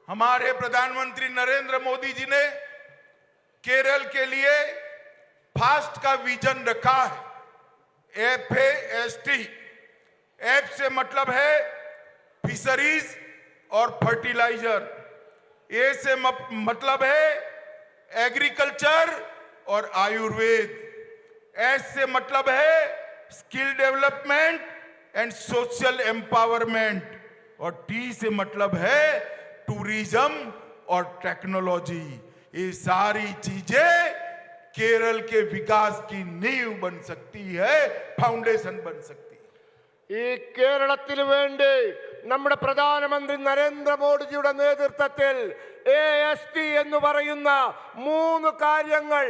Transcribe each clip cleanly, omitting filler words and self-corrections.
हमारे प्रधानमंत्री नरेंद्र मोदी जी ने केरल के लिए फास्ट का विजन रखा है। FAST। एफ से मतलब है फिशरीज और फर्टिलाइजर। ए से मतलब है एग्रीकल्चर और आयुर्वेद। एस से मतलब है skill development and social empowerment. और टी से मतलब है टूरिज्म और टेक्नोलॉजी। ये सारी चीजें केरल के विकास की नींव बन सकती है, फाउंडेशन बन सकती है। ഈ കേരളത്തിന് വേണ്ടി നമ്മുടെ പ്രധാനമന്ത്രി നരേന്ദ്രമോദിജിയുടെ നേതൃത്വത്തിൽ AST എന്ന് പറയുന്ന 3 കാര്യങ്ങൾ.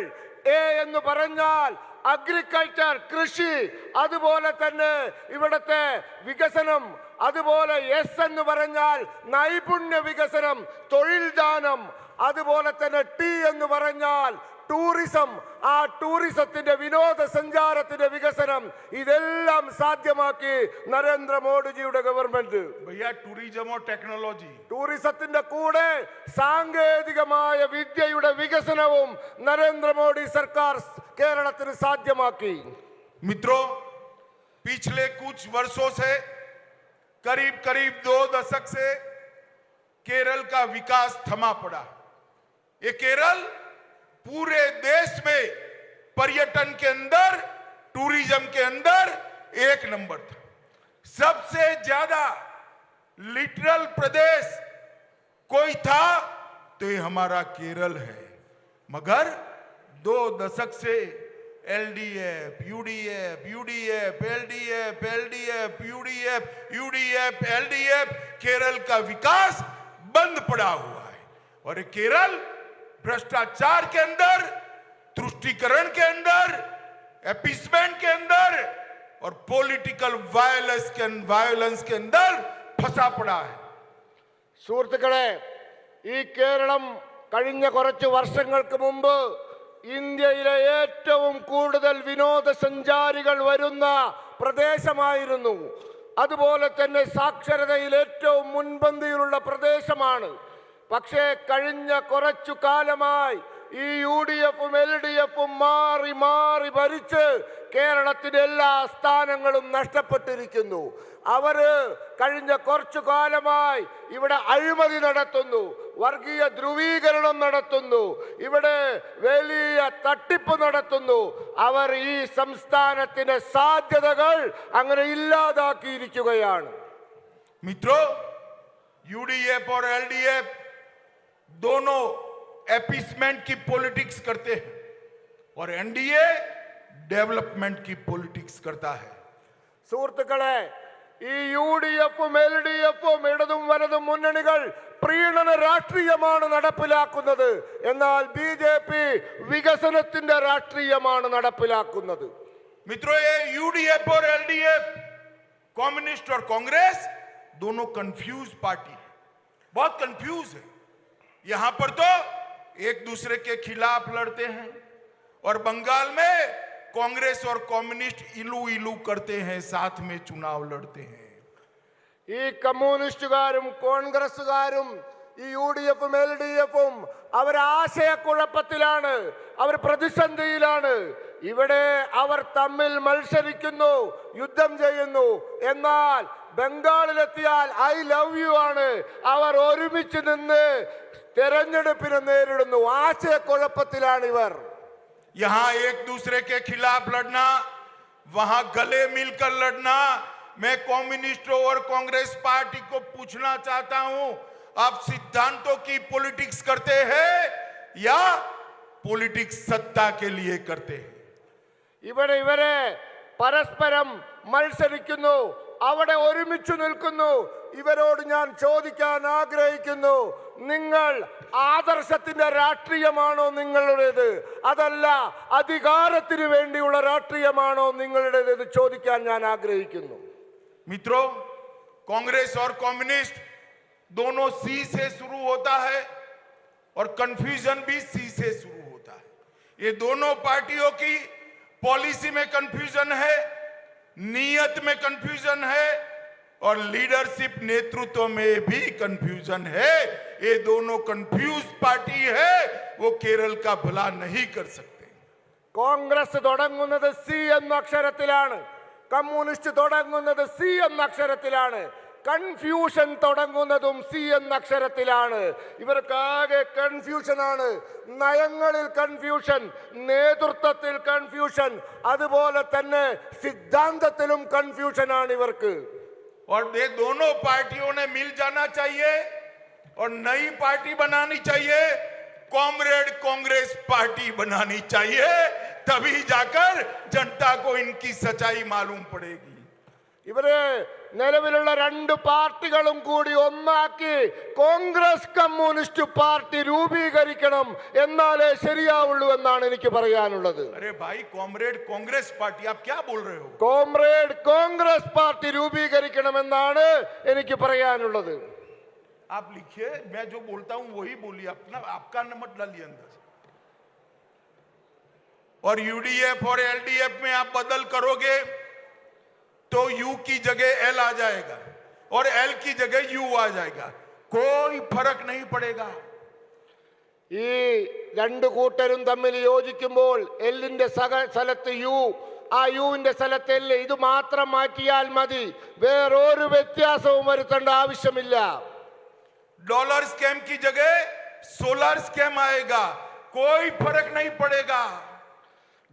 എ എന്ന് പറഞ്ഞാൽ അഗ്രികൾച്ചർ, കൃഷി, അതുപോലെ തന്നെ ഇവിടത്തെ വികസനം. അതുപോലെ എസ് എന്ന് പറഞ്ഞാൽ നൈപുണ്യ വികസനം, തൊഴിൽദാനം. അതുപോലെ തന്നെ ടി എന്ന് പറഞ്ഞാൽ ടൂറിസം, ആ ടൂറിസത്തിന്റെ വിനോദസഞ്ചാരത്തിന്റെ വികസനം. ഇതെല്ലാം സാധ്യമാക്കി നരേന്ദ്രമോദിജിയുടെ ഗവൺമെന്റ്. भैया टूरिज्म और टेक्नोलॉजी, ടൂറിസത്തിന്റെ കൂടെ സാങ്കേതികമായ വിദ്യയുടെ വികസനവും നരേന്ദ്രമോദി സർക്കാർ കേരളത്തിന് സാധ്യമാക്കി. मित्रों, पिछले कुछ वर्षों से करीब 2 दशक से केरल का विकास थमा पड़ा। ये केरल पूरे देश में पर्यटन के अंदर, टूरिज्म के अंदर 1 नंबर था। सबसे ज्यादा लिटरल प्रदेश कोई था तो ये हमारा केरल है। मगर 2 दशक से LDF, UDF, LDF, UDF, LDF Kerala का विकास बंद पड़ा हुआ है। और ये केरल भ्रष्टाचार के अंदर, तुष्टीकरण के अंदर, एपीसमेंट के अंदर और पॉलिटिकल वायलेंस के अंदर फंसा पड़ा है। സുഹൃത്തുക്കളെ, ഈ കേരളം കഴിഞ്ഞ കുറച്ച് വർഷങ്ങൾക്ക് മുമ്പ് ഇന്ത്യയിലെ ഏറ്റവും കൂടുതൽ വിനോദസഞ്ചാരികൾ വരുന്ന പ്രദേശമായിരുന്നു. അതുപോലെ തന്നെ സാക്ഷരതയിൽ ഏറ്റവും മുൻപന്തിയിലുള്ള പ്രദേശമാണ്. പക്ഷേ കഴിഞ്ഞ കുറച്ചു കാലമായി ഈ UDFും LDFും മാറി മാറി ഭരിച്ച് കേരളത്തിന്റെ എല്ലാ സ്ഥാനങ്ങളും നഷ്ടപ്പെട്ടിരിക്കുന്നു. അവര് കഴിഞ്ഞ കുറച്ചു കാലമായി ഇവിടെ അഴിമതി നടത്തുന്നു, വർഗീയ ധ്രുവീകരണം നടത്തുന്നു, ഇവിടെ വലിയ തട്ടിപ്പ് നടത്തുന്നു. അവർ ഈ സംസ്ഥാനത്തിന്റെ സാധ്യതകൾ അങ്ങനെ ഇല്ലാതാക്കിയിരിക്കുകയാണ്. मित्रों, UDF और LDF दोनों एपीसमेंट की पॉलिटिक्स करते हैं और NDA डेवलपमेंट की पॉलिटिक्स करता है। സുഹൃത്തുക്കളെ, ഈ UDFും LDFും ഇടതും വലതും മുന്നണികൾ പ്രീണന രാഷ്ട്രീയമാണ് നടപ്പിലാക്കുന്നത്. എന്നാൽ BJP വികസനത്തിന്റെ രാഷ്ട്രീയമാണ് നടപ്പിലാക്കുന്നത്. मित्रों, ये UDF और LDF, कम्युनिस्ट और कांग्रेस दोनों कंफ्यूज पार्टी है, बहुत कंफ्यूज है। यहां पर तो एक दूसरे के खिलाफ लड़ते हैं और बंगाल में कांग्रेस और कम्युनिस्ट इलू करते हैं, साथ में चुनाव लड़ते हैं। ഈ കമ്മ്യൂണിസ്റ്റുകാരും കോൺഗ്രസുകാരും ഈ UDFും LDFും അവർ ആശയക്കുഴപ്പത്തിലാണ്, അവർ പ്രതിസന്ധിയിലാണ്. ഇവിടെ അവർ തമ്മിൽ മത്സരിക്കുന്നു, യുദ്ധം ചെയ്യുന്നു. എന്നാൽ ബംഗാളിലെത്തിയാൽ ഐ ലവ് യു ആണ്. അവർ ഒരുമിച്ച് നിന്ന് തെരഞ്ഞെടുപ്പിനെ നേരിടുന്നു. ആശയക്കുഴപ്പത്തിലാണ് ഇവർ. यहां एक दूसरे के खिलाफ लड़ना, वहां गले मिलकर लड़ना। मैं कम्युनिस्टों और कांग्रेस पार्टी को पूछना चाहता हूं, आप सिद्धांतों की पॉलिटिक्स करते हैं या पॉलिटिक्स सत्ता के लिए करते हैं? ഇവരെ പരസ്പരം മത്സരിക്കുന്നു, അവിടെ ഒരുമിച്ച് നിൽക്കുന്നു. ഇവരോട് ഞാൻ ചോദിക്കാൻ ആഗ്രഹിക്കുന്നു, നിങ്ങൾ ആദർശത്തിന്റെ രാഷ്ട്രീയമാണോ നിങ്ങളുടേത്, അതല്ല അധികാരത്തിന് വേണ്ടിയുള്ള രാഷ്ട്രീയമാണോ നിങ്ങളുടേത് എന്ന് ചോദിക്കാൻ ഞാൻ ആഗ്രഹിക്കുന്നു. मित्रों, कांग्रेस और कम्युनिस्ट दोनों C से शुरू होता है और कंफ्यूजन भी C से शुरू होता है। ये दोनों पार्टियों की पॉलिसी में कंफ्यूजन है, नीयत में कंफ्यूजन है और लीडरशिप नेतृत्व में भी कंफ्यूजन है। ये दोनों कंफ्यूज पार्टी है, वो केरल का भला नहीं कर सकते। കോൺഗ്രസ് തുടങ്ങുന്നത് സി എന്ന അക്ഷരത്തിലാണ്, കമ്മ്യൂണിസ്റ്റ് തുടങ്ങുന്നത് സി എന്ന അക്ഷരത്തിലാണ്, കൺഫ്യൂഷൻ തുടങ്ങുന്നതും സി എന്ന അക്ഷരത്തിലാണ്. ഇവർക്കാകെ കൺഫ്യൂഷനാണ്. നയങ്ങളിൽ കൺഫ്യൂഷൻ, നേതൃത്വത്തിൽ കൺഫ്യൂഷൻ, അതുപോലെ തന്നെ സിദ്ധാന്തത്തിലും കൺഫ്യൂഷനാണ് ഇവർക്ക്. और ये दोनों पार्टियों ने मिल जाना चाहिए और नई पार्टी बनानी चाहिए, कॉमरेड कांग्रेस पार्टी बनानी चाहिए, तभी जाकर जनता को इनकी सच्चाई मालूम पड़ेगी। ഇവര് നിലവിലുള്ള രണ്ട് പാർട്ടികളും കൂടി ഒന്നാക്കി കോൺഗ്രസ് കമ്മ്യൂണിസ്റ്റ് പാർട്ടി രൂപീകരിക്കണം, എന്നാലേ ശരിയാവുള്ളൂ എന്നാണ് എനിക്ക് പറയാനുള്ളത്. अरे भाई कॉमरेड कांग्रेस पार्टी, आप क्या बोल रहे हो? കോമ്രേഡ് കോൺഗ്രസ് പാർട്ടി രൂപീകരിക്കണമെന്നാണ് എനിക്ക് പറയാനുള്ളത്. आप लिखिए, मैं जो बोलता हूं वही बोलिए, अपना आपका नंबर डालिए अंदर। और यूडीएफ और एलडीएफ में आप बदल करोगे तो यू की जगह एल आ जाएगा और एल की जगह यू आ जाएगा, कोई फर्क नहीं पड़ेगा। ഈ രണ്ടു കൂട്ടരും തമ്മിൽ യോജിക്കുമ്പോൾ എല്ലിന്റെ സ്ഥലത്ത് യു, ആ യുവിന്റെ സ്ഥലത്ത് എൽ, ഇത് മാത്രം മാറ്റിയാൽ മതി, വേറൊരു വ്യത്യാസവും വരുത്തേണ്ട ആവശ്യമില്ല. डॉलर स्कैम की जगह सोलर स्कैम आएगा, कोई फर्क नहीं पड़ेगा।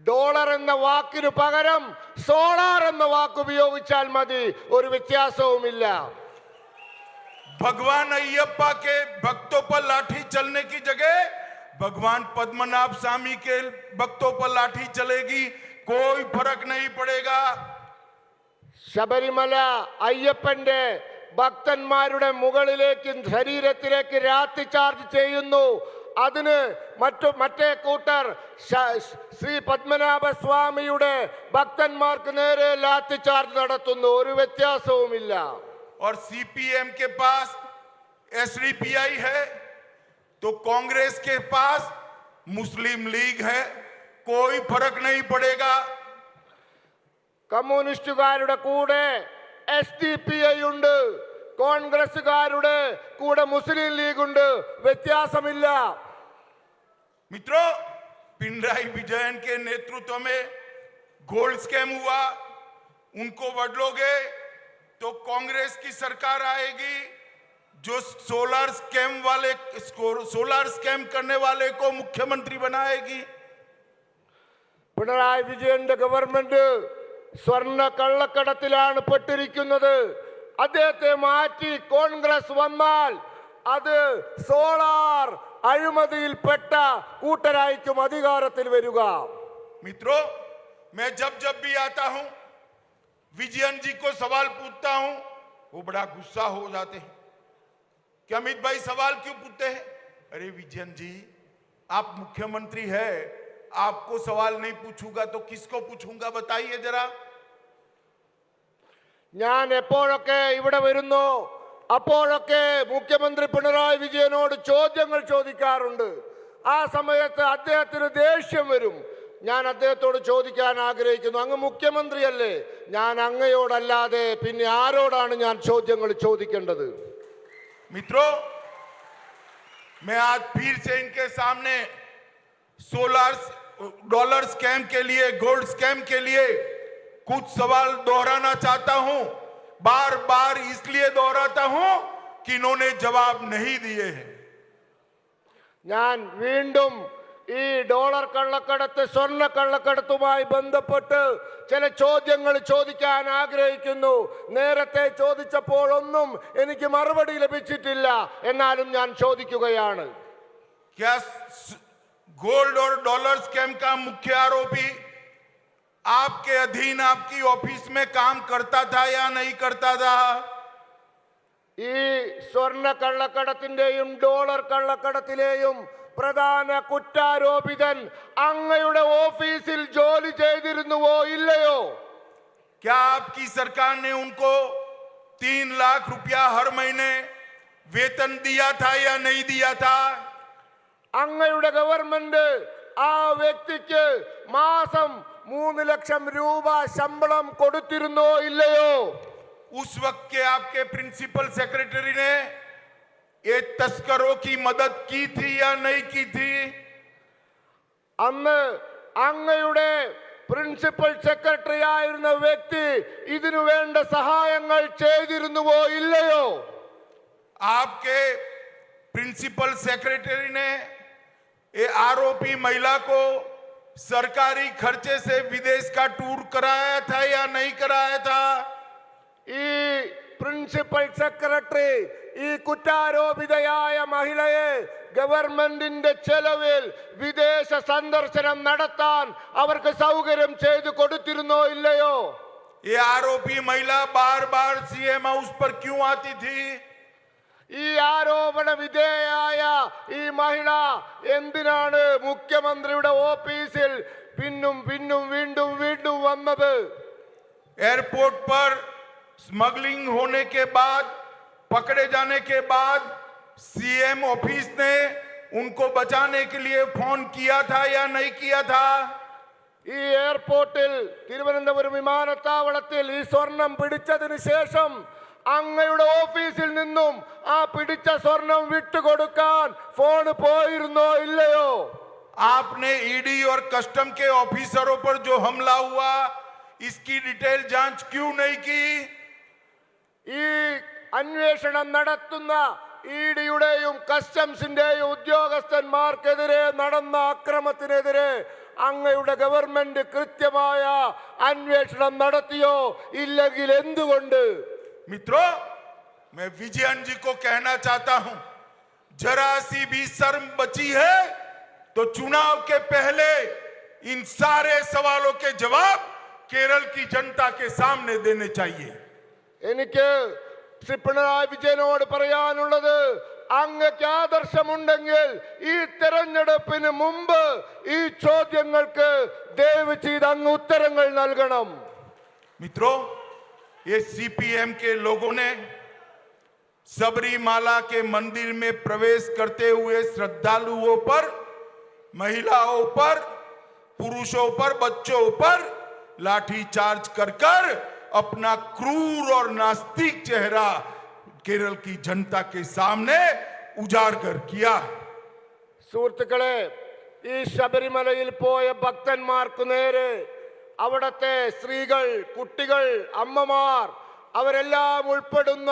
ഡോളർ എന്ന വാക്കിന് പകരം സോളാർ എന്ന വാക്ക് ഉപയോഗിച്ചാൽ മതി, ഒരു വ്യത്യാസവുമില്ല. भगवान अय्यप्पा के भक्तों पर लाठी चलने की जगह भगवान पद्मनाभ स्वामी के भक्तों पर लाठी चलेगी, कोई फर्क नहीं पड़ेगा। ശബരിമല അയ്യപ്പന്റെ ഭക്തന്മാരുടെ മുകളിലേക്ക്, ശരീരത്തിലേക്ക് രാത്രി ചാർജ് ചെയ്യുന്നു, അതിന് മറ്റേ കൂട്ടർ ശ്രീ പത്മനാഭ സ്വാമിയുടെ ഭക്തന്മാർക്ക് നേരെ ലാത്തി ചാർജ് നടത്തുന്നു, ഒരു വ്യത്യാസവുമില്ല. और सीपीएम के पास एसडीपीआई है तो कांग्रेस के पास मुस्लिम लीग है, कोई फर्क नहीं पड़ेगा। കമ്മ്യൂണിസ്റ്റുകാരുടെ കൂടെ SDPI ഉണ്ട്, കോൺഗ്രസുകാരുടെ കൂടെ മുസ്ലിം ലീഗ് ഉണ്ട്, വ്യത്യാസമില്ല. मित्रों, पिनराई विजयन के नेतृत्व में गोल्ड स्कैम हुआ, उनको बदलोगे तो कांग्रेस की सरकार आएगी जो सोलर स्कैम करने वाले को मुख्यमंत्री बनाएगी। പിണറായി വിജയന്റെ ഗവൺമെന്റ് സ്വർണ്ണ കള്ളക്കടത്തിലാണ് പെട്ടിരിക്കുന്നത്. അദ്ദേഹത്തെ മാറ്റി കോൺഗ്രസ് വന്നാൽ അത് സോളാർ അഴിമതിയിൽപ്പെട്ട കൂട്ടരായിരിക്കും അധികാരത്തിൽ വരിക. मित्रों, मैं जब भी आता हूं विजयन जी को सवाल पूछता हूं, वो बड़ा गुस्सा हो जाते हैं कि अमित भाई सवाल क्यों पूछते हैं? अरे विजयन जी, आप मुख्यमंत्री है, आपको सवाल नहीं पूछूंगा तो किसको पूछूंगा, बताइए जरा। ഞാൻ എപ്പോഴൊക്കെ ഇവിടെ വരുന്നു അപ്പോഴൊക്കെ മുഖ്യമന്ത്രി പിണറായി വിജയനോട് ചോദ്യങ്ങൾ ചോദിക്കാറുണ്ട്. ആ സമയത്ത് അദ്ദേഹത്തിന് ദേഷ്യം വരും. ഞാൻ അദ്ദേഹത്തോട് ചോദിക്കാൻ ആഗ്രഹിക്കുന്നു, അങ്ങ് മുഖ്യമന്ത്രിയല്ലേ, ഞാൻ അങ്ങയോടല്ലാതെ പിന്നെ ആരോടാണ് ഞാൻ ചോദ്യങ്ങൾ ചോദിക്കേണ്ടത്? मित्रों, मैं आज फिर से इनके सामने सोलर डॉलर स्कैम के लिए, गोल्ड स्कैम के लिए कुछ सवाल दोहराना चाहता हूं। बार बार इसलिए दोहराता हूं कि इन्होंने जवाब नहीं दिए हैं। ഞാൻ വീണ്ടും ഈ ഡോളർ കള്ളക്കടത്ത്, സ്വർണ്ണ കള്ളക്കടത്തുമായി ബന്ധപ്പെട്ട് ചില ചോദ്യങ്ങൾ ചോദിക്കാൻ ആഗ്രഹിക്കുന്നു. നേരത്തെ ചോദിച്ചപ്പോഴൊന്നും എനിക്ക് മറുപടി ലഭിച്ചിട്ടില്ല, എന്നാലും ഞാൻ ചോദിക്കുകയാണ്. क्या गोल्ड और डॉलर स्कैम का मुख्य आरोपी आपके अधीन आपकी ऑफिस में काम करता था या नहीं करता था? ഈ സ്വർണ്ണ കള്ളക്കടത്തിന്റെയും ഡോളർ കള്ളക്കടത്തിലെയും പ്രധാന കുറ്റാരോപിതൻ അങ്ങയുടെ ഓഫീസിൽ ജോലി ചെയ്തിരുന്നുവോ ഇല്ലയോ? क्या आपकी सरकार ने उनको 3 लाख रुपया हर महीने वेतन दिया था या नहीं दिया था? അങ്ങയുടെ ഗവൺമെന്റ് ആ വ്യക്തിക്ക് മാസം 3 ലക്ഷം രൂപ ശമ്പളം കൊടുത്തിരുന്നോ ഇല്ലയോ? उस वक्त के आपके प्रिंसिपल सेक्रेटरी ने ये तस्करों की मदद की थी या नहीं की थी? അന്ന് അങ്ങയുടെ പ്രിൻസിപ്പൽ സെക്രട്ടറി ആയിരുന്ന വ്യക്തി ഇതിനു വേണ്ട സഹായങ്ങൾ ചെയ്തിരുന്നുവോ ഇല്ലയോ? आपके प्रिंसिपल सेक्रेटरी ने ये आरोपी महिला को सरकारी खर्चे से विदेश का टूर कराया था या नहीं कराया था? ഈ പ്രിൻസിപ്പൽ സെക്രട്ടറി ഈ കുറ്റാരോപിതയായ മഹിളയെ ഗവൺമെന്റിന്റെ ചെലവിൽ വിദേശ സന്ദർശനം നടത്താൻ അവർക്ക് സൗകര്യം ചെയ്തു കൊടുത്തിരുന്നോ ഇല്ലയോ? ये आरोपी महिला बार बार सीएम हाउस पर क्यों आती थी? ഈ ആരോപണ വിധേയയായ ഈ മഹിള എന്തിനാണ് മുഖ്യമന്ത്രിയുടെ ഓഫീസിൽ പിന്നും പിന്നും വീണ്ടും വീണ്ടും വന്നത്? एयरपोर्ट पर स्मगलिंग होने के बाद, पकड़े जाने के बाद सीएम ऑफिस ने उनको बचाने के लिए फोन किया था या नहीं किया था? ഈ എയർപോർട്ടിൽ തിരുവനന്തപുരം വിമാനത്താവളത്തിൽ ഈ സ്വർണം പിടിച്ചതിന് ശേഷം അങ്ങയുടെ ഓഫീസിൽ നിന്നും ആ പിടിച്ച സ്വർണം വിട്ടുകൊടുക്കാൻ ഫോൺ പോയിരുന്നോ ഇല്ലയോ? आपने ईडी और कस्टम के ऑफिसरों पर जो हमला हुआ इसकी डिटेल जांच क्यों नहीं की? ഈ അന്വേഷണം നടത്തുന്ന ഇഡിയുടെയും കസ്റ്റംസിന്റെയും ഉദ്യോഗസ്ഥന്മാർക്കെതിരെ നടന്ന അക്രമത്തിനെതിരെ അങ്ങയുടെ ഗവൺമെന്റ് കൃത്യമായ അന്വേഷണം നടത്തിയോ? ഇല്ലെങ്കിൽ എന്തുകൊണ്ട്? मित्रों, मैं विजयन जी को कहना चाहता हूं, जरा सी भी शर्म बची है तो चुनाव के पहले इन सारे सवालों के जवाब केरल की जनता के सामने देने चाहिए। എനിക്ക് ശ്രീ പിണറായി വിജയനോട് പറയാനുള്ളത്, അങ്ങക്ക് ആദർശമുണ്ടെങ്കിൽ ഈ തെരഞ്ഞെടുപ്പിന് മുമ്പ് ഈ ചോദ്യങ്ങൾക്ക് ദയവ് ചെയ്ത് അങ്ങ് ഉത്തരങ്ങൾ നൽകണം. मित्रों, ये सीपीएम के लोगों ने सबरीमाला के मंदिर में प्रवेश करते हुए श्रद्धालुओं पर, महिलाओं पर, पुरुषों पर, बच्चों पर लाठीचार्ज कर कर अपना क्रूर और नास्तिक चेहरा केरल की जनता के सामने उजागर किया। സുഹൃത്തുക്കളെ, ഈ ശബരിമലയിൽ പോയ ഭക്തന്മാർക്ക് നേരെ അവിടത്തെ സ്ത്രീകൾ, കുട്ടികൾ, അമ്മമാർ അവരെല്ലാം ഉൾപ്പെടുന്ന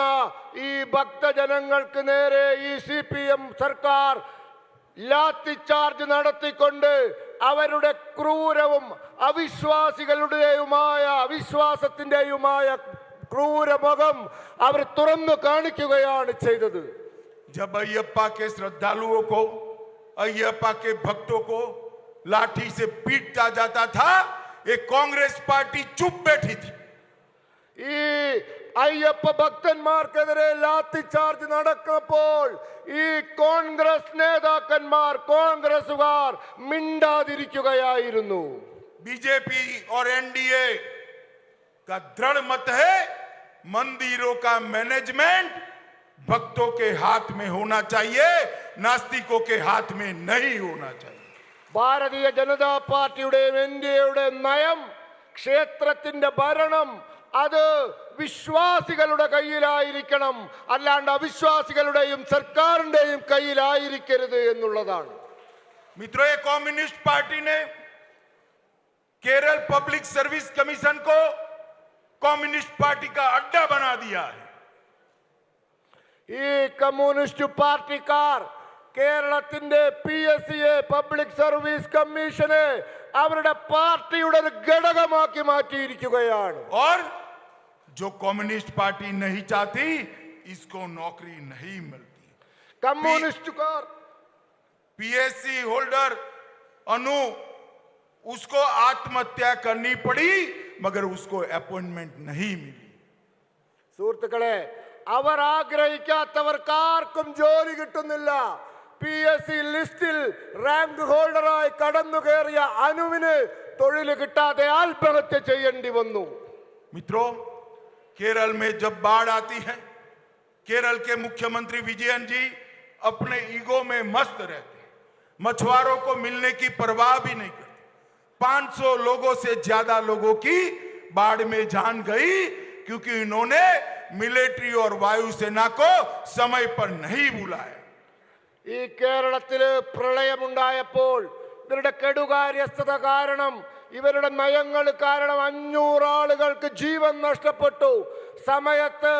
ഈ ഭക്തജനങ്ങൾക്ക് നേരെ ഈ CPM സർക്കാർ ലാത്തി ചാർജ് നടത്തിക്കൊണ്ട് അവരുടെ ക്രൂരവും അവിശ്വാസത്തിന്റെയുമായ ക്രൂരമുഖം അവർ തുറന്നു കാണിക്കുകയാണ് ചെയ്തത്. जब अयप्पा के श्रद्धालुओं को, अयप्पा के भक्तों को लाठी से पीटा जाता था, ये कांग्रेस पार्टी चुप बैठी थी। ഈ അയ്യപ്പ ഭക്തന്മാർക്കെതിരെ ലാത്തി ചാർജ് നടക്കുമ്പോൾ ഈ കോൺഗ്രസ് നേതാക്കന്മാർ, കോൺഗ്രസുകാർ മിണ്ടാതിരിക്കുകയായിരുന്നു. बीजेपी और एनडीए का दृढ़ मत है, मंदिरों का मैनेजमेंट भक्तों के हाथ में होना चाहिए, नास्तिकों के हाथ में नहीं होना चाहिए. ഭാരതീയ ജനതാ പാർട്ടിയുടെയും ഇന്ത്യയുടെയും നയം, ക്ഷേത്രത്തിന്റെ ഭരണം അത് വിശ്വാസികളുടെ കയ്യിലായിരിക്കണം, അല്ലാണ്ട് അവിശ്വാസികളുടെയും സർക്കാരിന്റെയും കയ്യിലായിരിക്കരുത് എന്നുള്ളതാണ്. मित्रों, ये कम्युनिस्ट पार्टी ने केरल पब्लिक सर्विस कमीशन को कम्युनिस्ट पार्टी का अड्डा बना दिया है. ഈ കമ്മ്യൂണിസ്റ്റ് പാർട്ടിക്കാർ കേരളത്തിന്റെ PSCയെ, പബ്ലിക് സർവീസ് കമ്മീഷനെ അവരുടെ പാർട്ടിയുടെ ഒരു ഘടകമാക്കി മാറ്റിയിരിക്കുകയാണ്. और जो कम्युनिस्ट पार्टी नहीं चाहती इसको नौकरी नहीं मिलती. കമ്മ്യൂണിസ്റ്റുകാർ पीएससी होल्डर अनु, उसको आत्महत्या करनी पड़ी मगर उसको अपॉइंटमेंट नहीं मिली. സുഹൃത്തുക്കളെ, അവർ ആഗ്രഹിക്കാത്തവർക്ക് ആർക്കും ജോലി കിട്ടുന്നില്ല. PSC ലിസ്റ്റിൽ റാങ്ക് ഹോൾഡറായി കടന്നു കയറിയ അനുവിന് തൊഴിൽ കിട്ടാതെ ആത്മഹത്യ ചെയ്യേണ്ടി വന്നു. मित्रों, केरल में जब बाढ़ आती है, केरल के मुख्यमंत्री विजयन जी अपने ईगो में मस्त रहते, मछुआरों को मिलने की परवाह भी नहीं करते. 500 लोगों से ज्यादा लोगों की बाढ़ में जान गई क्योंकि इन्होंने मिलिट्री और वायुसेना को समय पर नहीं बुलाया। ഈ കേരളത്തില് പ്രളയമുണ്ടായപ്പോൾ ഇവരുടെ കെടുകാര്യസ്ഥത കാരണം ഇവരുടെ നയങ്ങൾ കാരണം 500 ആളുകൾക്ക് ജീവൻ നഷ്ടപ്പെട്ടു. സമയത്ത്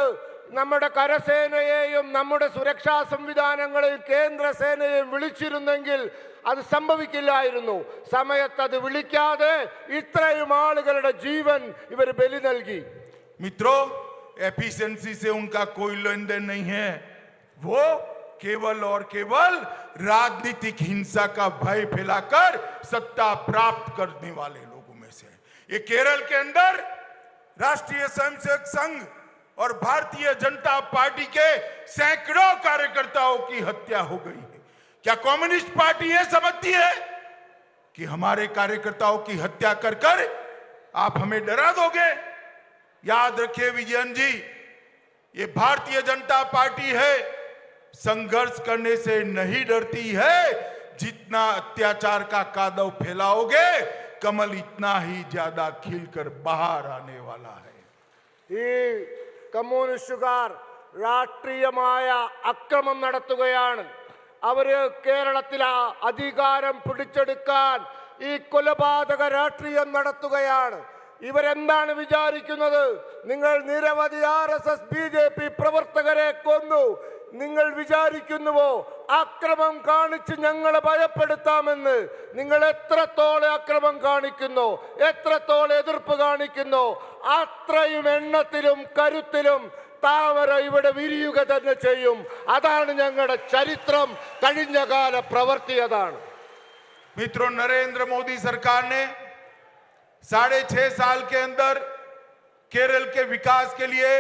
നമ്മുടെ കരസേനയെയും നമ്മുടെ സുരക്ഷാ സംവിധാനങ്ങളെയും കേന്ദ്രസേനയെയും വിളിച്ചിരുന്നെങ്കിൽ അത് സംഭവിക്കില്ലായിരുന്നു. സമയത്ത് അത് വിളിക്കാതെ ഇത്രയും ആളുകളുടെ ജീവൻ ഇവർ ബലി നൽകി. मित्रों, एफिशिएंसी से उनका कोई लेन देन नहीं है। वो केवल और केवल राजनीतिक हिंसा का भय फैलाकर सत्ता प्राप्त करने वाले लोगों में से। ये केरल के अंदर राष्ट्रीय स्वयंसेवक संघ और भारतीय जनता पार्टी के सैकड़ों कार्यकर्ताओं की हत्या हो गई है। क्या कम्युनिस्ट पार्टी ये समझती है कि हमारे कार्यकर्ताओं की हत्या कर कर आप हमें डरा दोगे? याद रखिए विजयन जी, ये भारतीय जनता पार्टी है, संघर्ष करने से नहीं डरती है। जितना अत्याचार का कादव फैलाओगे, कमल इतना ही ज्यादा खिलकर बाहर आने वाला है। ഈ കമ്മ്യൂണിസ്റ്റുകാർ രാഷ്ട്രീയമായ അക്രമം നടത്തുകയാണ്. അവര് കേരളത്തിൽ അധികാരം പിടിച്ചെടുക്കാൻ ഈ കൊലപാതക രാഷ്ട്രീയം നടത്തുകയാണ്. ഇവരെന്താണ് വിചാരിക്കുന്നത്? നിങ്ങൾ നിരവധി RSS BJP പ്രവർത്തകരെ കൊന്നു. നിങ്ങൾ വിചാരിക്കുന്നുവോ അക്രമം കാണിച്ച് ഞങ്ങളെ ഭയപ്പെടുത്താമെന്ന്? നിങ്ങൾ എത്രത്തോളം അക്രമം കാണിക്കുന്നു, എത്രത്തോളം എതിർപ്പ് കാണിക്കുന്നു, അത്രയും എണ്ണത്തിലും കരുത്തിലും താമര ഇവിടെ വിരിയുക തന്നെ ചെയ്യും. അതാണ് ഞങ്ങളുടെ ചരിത്രം, കഴിഞ്ഞകാല പ്രവൃത്തി അതാണ്. मित्रों, नरेंद्र मोदी सरकार ने 6.5 साल के अंदर केरल के विकास के लिए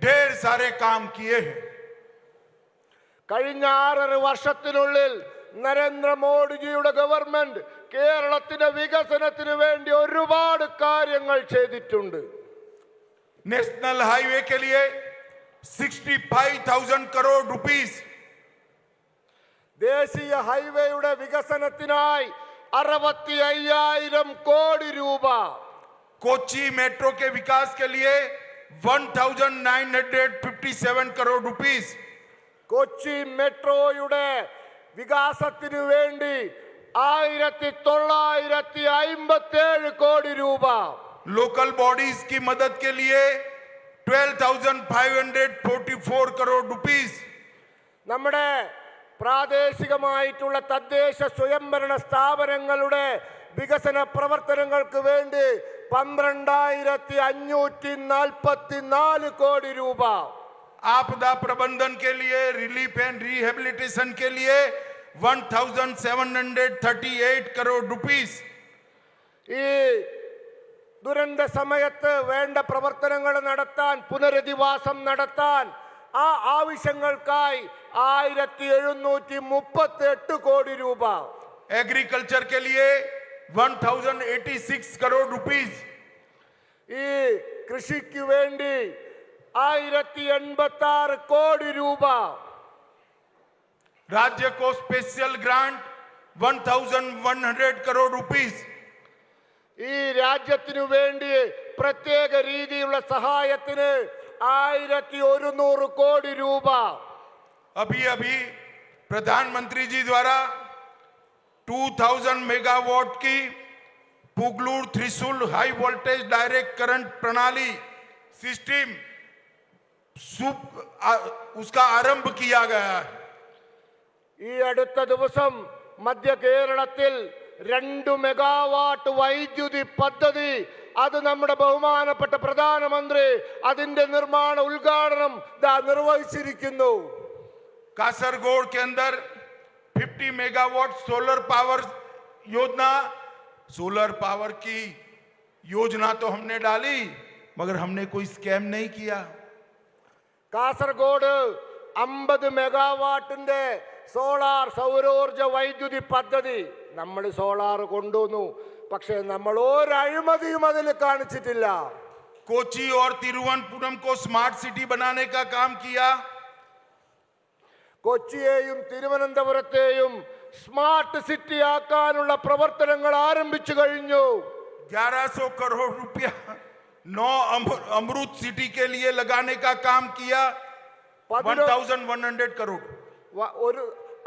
ढेर सारे काम किए हैं। കഴിഞ്ഞ 6.5 വർഷത്തിനുള്ളിൽ നരേന്ദ്രമോദിജിയുടെ ഗവൺമെന്റ് കേരളത്തിന്റെ വികസനത്തിന് വേണ്ടി ഒരുപാട് കാര്യങ്ങൾ ചെയ്തിട്ടുണ്ട്. नेशनल हाईवे के लिए 65,000 करोड़ रुपीस, ദേശീയ ഹൈവേയുടെ വികസനത്തിനായി 65,000 കോടി രൂപ, कोची मेट्रो के विकास के लिए 1,957 करोड़ रुपीस, കൊച്ചി മെട്രോയുടെ വികാസത്തിനു വേണ്ടി 1,957 കോടി രൂപ, लोकल बॉडीज की मदद के लिए 12,544 करोड़ रुपीस, നമ്മുടെ പ്രാദേശികമായിട്ടുള്ള തദ്ദേശ സ്വയംഭരണ സ്ഥാപനങ്ങളുടെ വികസന പ്രവർത്തനങ്ങൾക്ക് വേണ്ടി 12,544 കോടി രൂപ, आपदा प्रबंधन के लिए, रिलीफ एंड रिहेबिलिटेशन के लिए 1,738 करोड़ रुपीस, ഈ ദുരന്ത സമയത്ത് വേണ്ട പ്രവർത്തനങ്ങൾ നടത്താൻ, പുനരധിവാസം നടത്താൻ ആ ആവശ്യങ്ങൾക്കായി 1,738 കോടി രൂപ, एग्रीकल्चर के लिए 1,086 करोड़ रुपीस, ഈ കൃഷിക്ക് വേണ്ടി 1,086 കോടി രൂപ, राज्य को स्पेशल ग्रांट 1,100 करोड़ रुपीस, ഈ രാജ്യത്തിനു വേണ്ടി പ്രത്യേക രീതിയിലുള്ള സഹായത്തിന് 1,100 കോടി രൂപ. अभी अभी प्रधानमंत्री जी द्वारा 2,000 मेगावाट की पुगलूर त्रिशूल हाई वोल्टेज डायरेक्ट करंट प्रणाली सिस्टम उसका आरंभ किया गया है। ഈ അടുത്ത ദിവസം മധ്യ കേരളത്തിൽ 2 മെഗാവാട്ട് വൈദ്യുതി പദ്ധതി, അത് നമ്മുടെ ബഹുമാനപ്പെട്ട പ്രധാനമന്ത്രി അതിന്റെ നിർമ്മാണ ഉദ്ഘാടനം നിർവഹിച്ചിരിക്കുന്നു. कासरगोड के अंदर 50 मेगावाट सोलर पावर योजना, सोलर पावर की योजना तो हमने डाली, मगर हमने कोई स्कैम नहीं किया। കാസർഗോഡ് 50 മെഗാവാട്ടിന്റെ സോളാർ സൗരോർജ വൈദ്യുതി പദ്ധതി നമ്മൾ സോളാർ കൊണ്ടുവന്നു, പക്ഷെ നമ്മൾ ഒരു അഴിമതിയും അതിൽ കാണിച്ചിട്ടില്ല. कोची और तिरुवनंतपुरम को स्मार्ट सिटी बनाने का काम किया। കൊച്ചിയെയും തിരുവനന്തപുരത്തെയും സ്മാർട്ട് സിറ്റി ആക്കാനുള്ള പ്രവർത്തനങ്ങൾ ആരംഭിച്ചു കഴിഞ്ഞു. 1100 करोड़ रुपया 9 अमृत सिटी के लिए लगाने का काम किया 1100 करोड़। ഒരു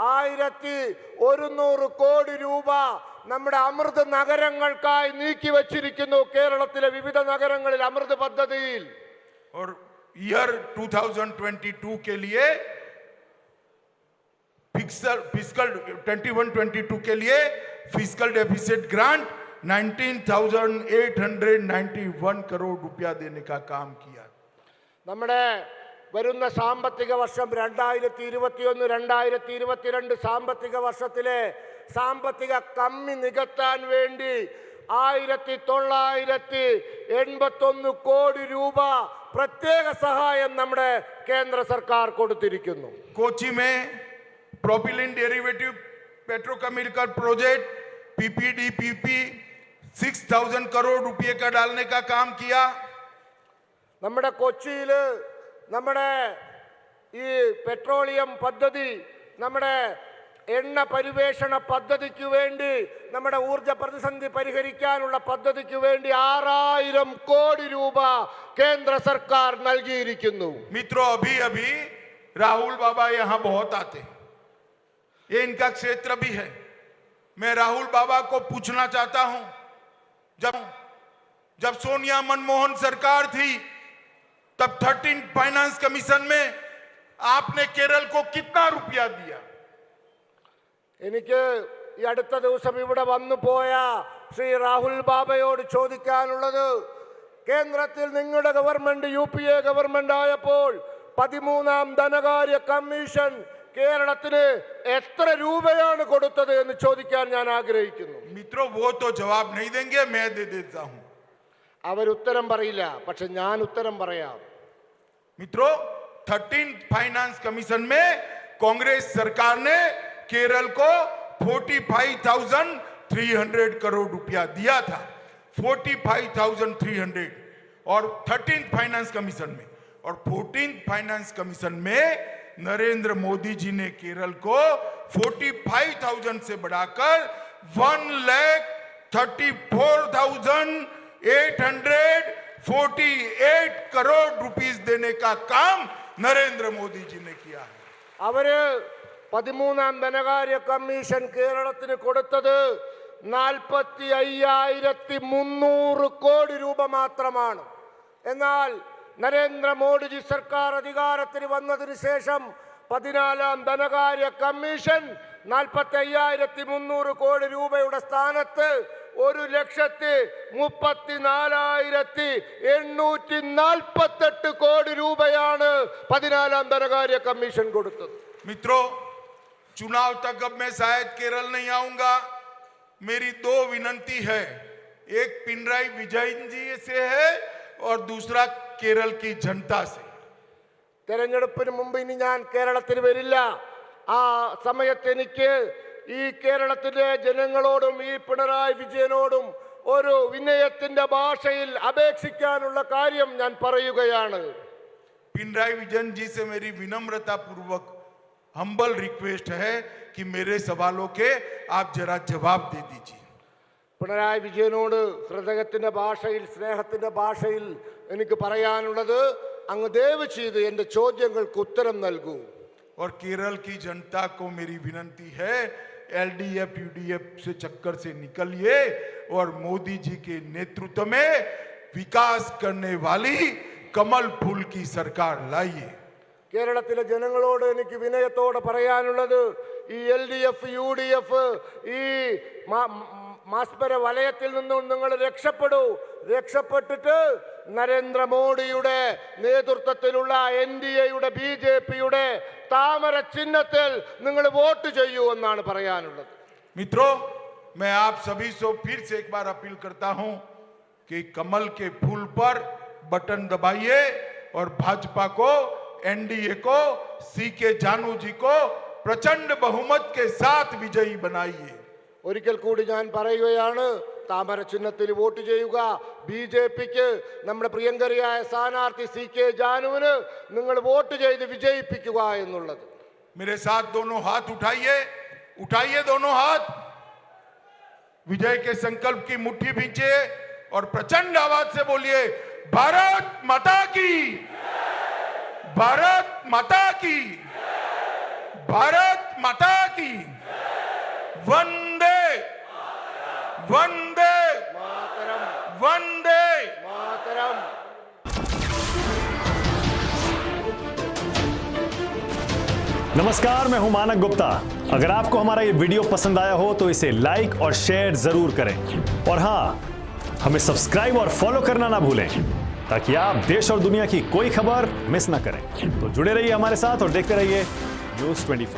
1100 കോടി രൂപ നമ്മുടെ അമൃത് നഗരങ്ങൾക്കായി നീക്കി വച്ചിരിക്കുന്നു കേരളത്തിലെ വിവിധ നഗരങ്ങളിൽ അമൃത് പദ്ധതിയിൽ. और ईयर 2022 के लिए फिस्कल 21-22 के लिए फिस्कल डेफिसिट ग्रांट 19,891 करोड़ रुपया देने का काम किया। നമ്മുടെ വരുന്ന സാമ്പത്തിക വർഷം 2021-2022 സാമ്പത്തിക വർഷത്തിലെ സാമ്പത്തിക കമ്മി നികത്താൻ വേണ്ടി 1981 കോടി രൂപ പ്രത്യേക സഹായം നമ്മുടെ കേന്ദ്ര സർക്കാർ കൊടുത്തിരിക്കുന്നു. कोची में propylene derivative petrochemical project PPDPP 6,000 crore रुपए का डालने का काम किया। നമ്മുടെ കൊച്ചിയിൽ നമ്മുടെ ഈ പെട്രോളിയം പദ്ധതി നമ്മുടെ എണ്ണ പരിവേഷണ പദ്ധതിക്ക് വേണ്ടി നമ്മുടെ ഊർജ പ്രതിസന്ധി പരിഹരിക്കാനുള്ള പദ്ധതിക്ക് വേണ്ടി 6000 കോടി രൂപ കേന്ദ്ര സർക്കാർ നൽകിയിരിക്കുന്നു. मित्रों, अभी अभी राहुल बाबा यहाँ बहुत आते, ये इनका क्षेत्र भी है। मैं राहुल बाबा को पूछना चाहता हूं, जब सोनिया मनमोहन सरकार थी तब 13 फाइनेंस कमीशन में आपने केरल को कितना रुपया दिया? എനിക്ക് ഈ അടുത്ത ദിവസം ഇവിടെ വന്നു പോയ ശ്രീ രാഹുൽ ബാബയോട് ചോദിക്കാനുള്ളത്, കേന്ദ്രത്തിൽ നിങ്ങളുടെ ഗവൺമെന്റ് UPA ഗവൺമെന്റ് ആയപ്പോൾ 13ാം ധനകാര്യ കമ്മീഷൻ കേരളത്തിന് എത്ര രൂപയാണ് കൊടുത്തത് എന്ന് ചോദിക്കാൻ ഞാൻ ആഗ്രഹിക്കുന്നു. मित्रों, वो तो जवाब नहीं देंगे, मैं दे देता हूं। അവർ ഉത്തരം പറയില്ല, പക്ഷെ ഞാൻ ഉത്തരം പറയാം. मित्रों, 13 फाइनेंस कमीशन में कांग्रेस सरकार ने केरल को 45,300 करोड़ रुपया दिया था। 45,300 और 13 फाइनेंस कमीशन में, और 14 फाइनेंस कमीशन में नरेंद्र मोदी जी ने केरल को 45,000 से बढ़ाकर 1,34,848 करोड़ रुपीस देने का काम नरेंद्र मोदी जी ने किया है। അവര് 13ാം ധനകാര്യ കമ്മീഷൻ കേരളത്തിന് കൊടുത്തത് 45,300 കോടി രൂപ മാത്രമാണ്. എന്നാൽ നരേന്ദ്രമോദിജി സർക്കാർ അധികാരത്തിൽ വന്നതിന് ശേഷം 14ാം ധനകാര്യ കമ്മീഷൻ 45,300 കോടി രൂപയുടെ സ്ഥാനത്ത് 1,34,848 കോടി രൂപയാണ് 14ാം ധനകാര്യ കമ്മീഷൻ കൊടുത്തത്. मित्रों, चुनाव तक अब मैं शायद केरल नहीं आऊंगा। मेरी 2 विनंती है, एक पिनराई विजयन जी से है और दूसरा केरल की जनता से। തെരഞ്ഞെടുപ്പിന് മുമ്പ് ഇനി ഞാൻ കേരളത്തിൽ വരില്ല. ആ സമയത്ത് എനിക്ക് ഈ കേരളത്തിലെ ജനങ്ങളോടും ഈ പിണറായി വിജയനോടും ഒരു വിനയത്തിന്റെ ഭാഷയിൽ അപേക്ഷിക്കാനുള്ള കാര്യം ഞാൻ പറയുകയാണ്. पिनराई विजयन जी से मेरी विनम्रता पूर्वक हम्बल रिक्वेस्ट है कि मेरे सवालों के आप जरा जवाब दे दीजिए। പിണറായി വിജയനോട് ഹൃദയത്തിന്റെ ഭാഷയിൽ, സ്നേഹത്തിന്റെ ഭാഷയിൽ എനിക്ക് പറയാനുള്ളത്, അങ്ങ് ദയവ് ചെയ്ത് എന്റെ ചോദ്യങ്ങൾക്ക് ഉത്തരം നൽകൂ. और केरल की जनता को मेरी विनंती है, LDF UDF से चक्कर से निकलिए और मोदी जी के नेतृत्व में विकास करने वाली कमल फूल की सरकार लाइए। കേരളത്തിലെ ജനങ്ങളോട് എനിക്ക് വിനയത്തോടെ പറയാനുള്ളത്, ഈ LDF UDF ഈ മാസ്പര വലയത്തിൽ നിന്നും നിങ്ങൾ രക്ഷപ്പെടൂ. രക്ഷപ്പെട്ടിട്ട് നരേന്ദ്രമോദിയുടെ നേതൃത്വത്തിലുള്ള NDAയുടെ BJPയുടെ താമര ചിഹ്നത്തിൽ നിങ്ങൾ വോട്ട് ചെയ്യൂ എന്നാണ് പറയാനുള്ളത്. मित्रों, मैं आप सभी से फिर से एक बार अपील करता हूं कि कमल के फूल पर बटन दबाइए और भाजपा को, NDA को, CK जानू जी को प्रचंड बहुमत के साथ विजयी बनाइए। ഒരിക്കൽ കൂടി ഞാൻ പറയുകയാണ്, താമര ചിഹ്നത്തിൽ വോട്ട് ചെയ്യുക. BJPക്ക് നമ്മുടെ പ്രിയങ്കരിയായ സ്ഥാനാർത്ഥി CK ജാനുവിന് നിങ്ങൾ വോട്ട് ചെയ്ത് വിജയിപ്പിക്കുക എന്നുള്ളത്. मेरे साथ दोनों हाथ उठाइए, उठाइए दोनों हाथ, विजय के संकल्प की मुट्ठी भींचिए और प्रचंड आवाज से बोलिए, भारत माता की, भारत माता की, भारत माता की। वंदे वंदे मातरम, वंदे। मातरम। नमस्कार, मैं हूं मानक गुप्ता। अगर आपको हमारा ये वीडियो पसंद आया हो तो इसे लाइक और शेयर जरूर करें और हां, हमें सब्सक्राइब और फॉलो करना ना भूलें ताकि आप देश और दुनिया की कोई खबर मिस ना करें। तो जुड़े रहिए हमारे साथ और देखते रहिए न्यूज़ 24।